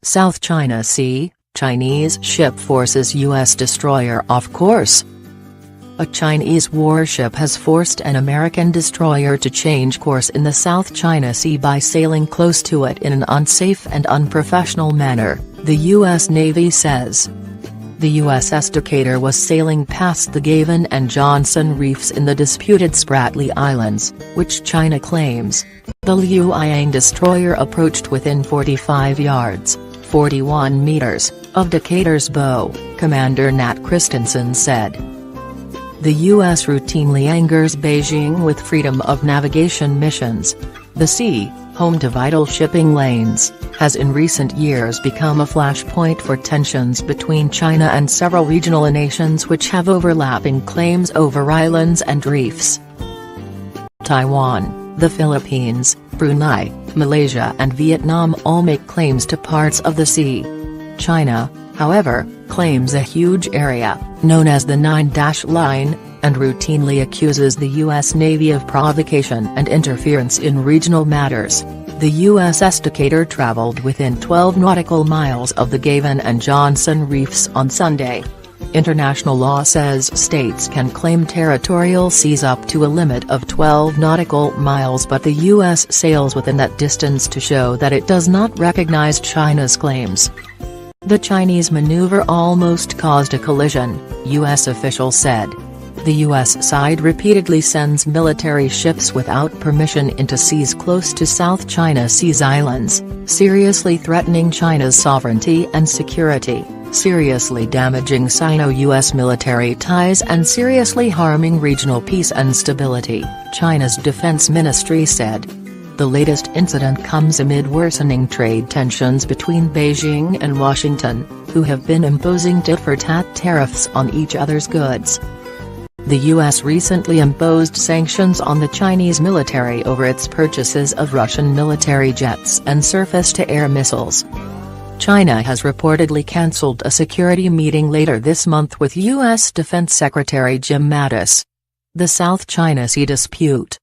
South China Sea, Chinese ship forces U.S. destroyer off course. A Chinese warship has forced an American destroyer to change course in the South China Sea by sailing close to it in an unsafe and unprofessional manner, the U.S. Navy says. The USS Decatur was sailing past the Gavin and Johnson reefs in the disputed Spratly Islands, which China claims. The Liujiang destroyer approached within 45 yards, 41 meters, of Decatur's bow, Commander Nat Christensen said. The U.S. routinely angers Beijing with freedom of navigation missions. The sea, home to vital shipping lanes, has in recent years become a flashpoint for tensions between China and several regional nations which have overlapping claims over islands and reefs. Taiwan, the Philippines, Brunei, Malaysia and Vietnam all make claims to parts of the sea. China, however, claims a huge area, known as the Nine-Dash Line, and routinely accuses the U.S. Navy of provocation and interference in regional matters. The USS Decatur traveled within 12 nautical miles of the Gavin and Johnson reefs on Sunday. International law says states can claim territorial seas up to a limit of 12 nautical miles, but the U.S. sails within that distance to show that it does not recognize China's claims. The Chinese maneuver almost caused a collision, U.S. officials said. The U.S. side repeatedly sends military ships without permission into seas close to South China Sea's islands, seriously threatening China's sovereignty and security, seriously damaging Sino-U.S. military ties and seriously harming regional peace and stability, China's defense ministry said. The latest incident comes amid worsening trade tensions between Beijing and Washington, who have been imposing tit-for-tat tariffs on each other's goods. The U.S. recently imposed sanctions on the Chinese military over its purchases of Russian military jets and surface-to-air missiles. China has reportedly cancelled a security meeting later this month with U.S. Defense Secretary Jim Mattis. The South China Sea dispute.